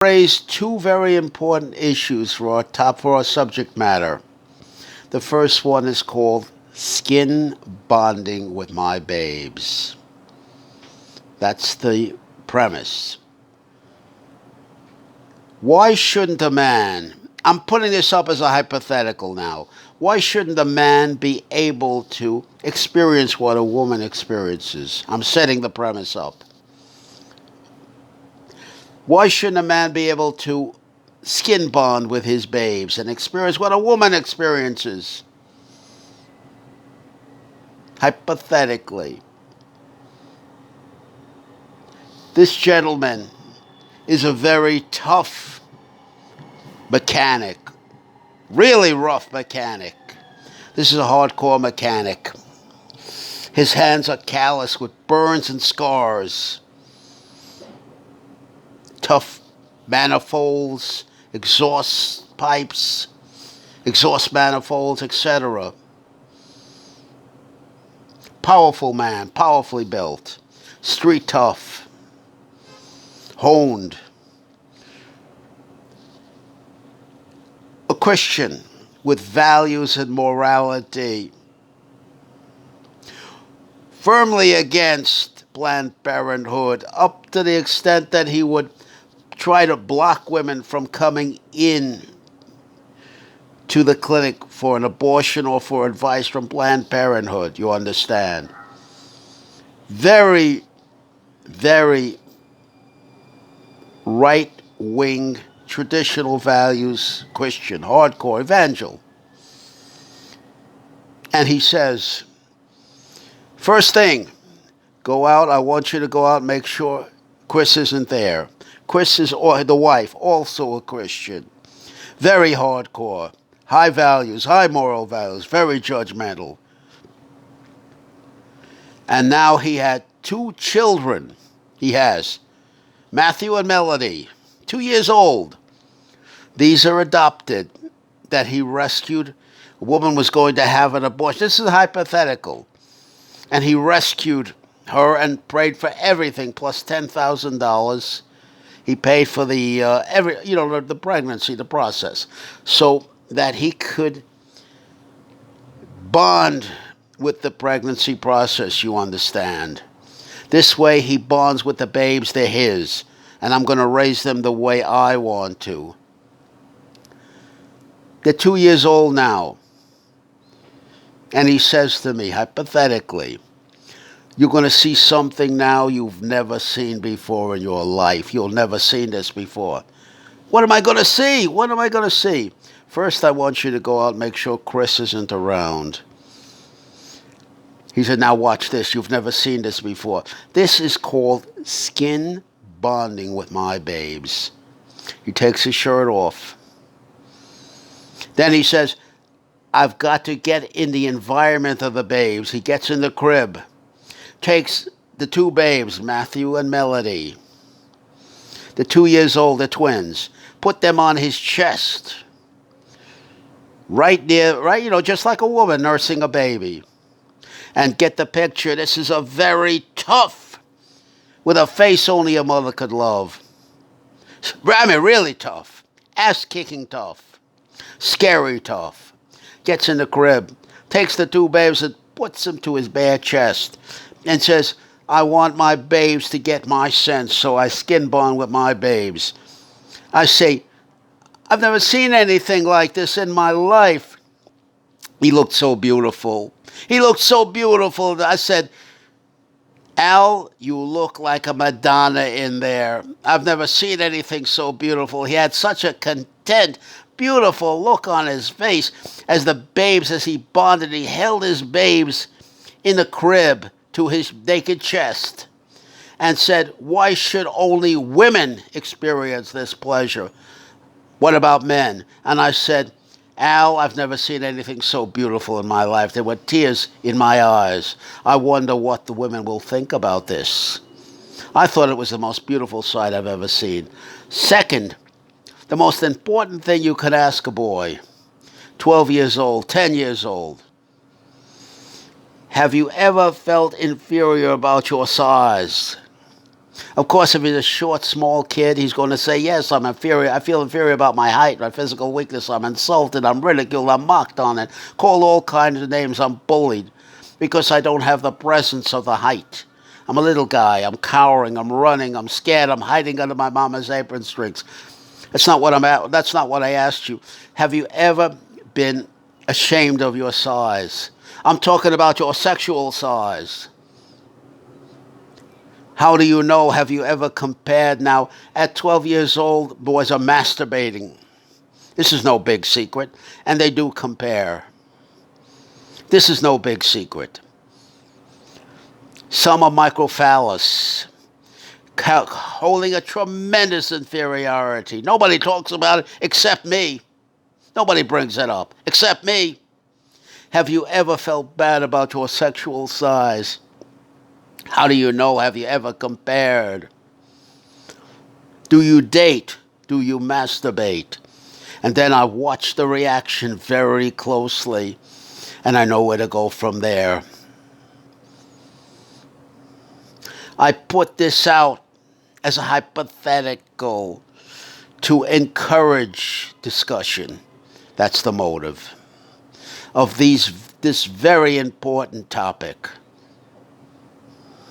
Raise two very important issues for our subject matter. The first one is called skin bonding with my babes. That's the premise. Why shouldn't a man, I'm putting this up as a hypothetical now, why shouldn't a man be able to experience what a woman experiences? I'm setting the premise up. Why shouldn't a man be able to skin bond with his babes and experience what a woman experiences? Hypothetically, this gentleman is a very tough mechanic, really rough mechanic. This is a hardcore mechanic. His hands are callous with burns and scars. Tough manifolds, exhaust pipes, exhaust manifolds, etc. Powerful man, powerfully built, street tough, honed. A Christian with values and morality, firmly against Planned Parenthood, up to the extent that he would try to block women from coming in to the clinic for an abortion or for advice from Planned Parenthood, you understand. Very, very right-wing, traditional values, Christian, hardcore, evangel. And he says, first thing, go out, I want you to go out and make sure Chris isn't there. Chris is the wife, also a Christian. Very hardcore. High values, high moral values, very judgmental. And now he had two children. He has Matthew and Melody, 2 years old. These are adopted, that he rescued. A woman was going to have an abortion. This is hypothetical. And he rescued her and prayed for everything, plus $10,000. He paid for the pregnancy, the process, so that he could bond with the pregnancy process, you understand. This way he bonds with the babes, they're his, and I'm going to raise them the way I want to. They're 2 years old now. And he says to me, hypothetically, you're going to see something now you've never seen before in your life. You'll never seen this before. What am I going to see? What am I going to see? First, I want you to go out and make sure Chris isn't around. He said, now watch this. You've never seen this before. This is called skin bonding with my babes. He takes his shirt off. Then he says, I've got to get in the environment of the babes. He gets in the crib. Takes the two babes, Matthew and Melody. The 2 years old, the twins. Put them on his chest. Right, just like a woman nursing a baby. And get the picture. This is a very tough, with a face only a mother could love. I mean, really tough. Ass-kicking tough. Scary tough. Gets in the crib. Takes the two babes and puts them to his bare chest. And says, I want my babes to get my sense, so I skin bond with my babes. I say, I've never seen anything like this in my life. He looked so beautiful. He looked so beautiful. I said, Al, you look like a Madonna in there. I've never seen anything so beautiful. He had such a content, beautiful look on his face as he bonded. He held his babes in the crib to his naked chest and said, why should only women experience this pleasure? What about men? And I said, Al, I've never seen anything so beautiful in my life. There were tears in my eyes. I wonder what the women will think about this. I thought it was the most beautiful sight I've ever seen. Second, the most important thing you could ask a boy, 12 years old, 10 years old. Have you ever felt inferior about your size? Of course, if he's a short, small kid, he's going to say, yes, I'm inferior. I feel inferior about my height, my physical weakness. I'm insulted. I'm ridiculed. I'm mocked on it. Called all kinds of names. I'm bullied because I don't have the presence of the height. I'm a little guy. I'm cowering. I'm running. I'm scared. I'm hiding under my mama's apron strings. That's not what I'm at. That's not what I asked you. Have you ever been ashamed of your size? I'm talking about your sexual size. How do you know? Have you ever compared? Now, at 12 years old, boys are masturbating. This is no big secret. And they do compare. This is no big secret. Some are microphallus, holding a tremendous inferiority. Nobody talks about it except me. Nobody brings it up except me. Have you ever felt bad about your sexual size? How do you know? Have you ever compared? Do you date? Do you masturbate? And then I watch the reaction very closely, and I know where to go from there. I put this out as a hypothetical to encourage discussion. That's the motive of this very important topic.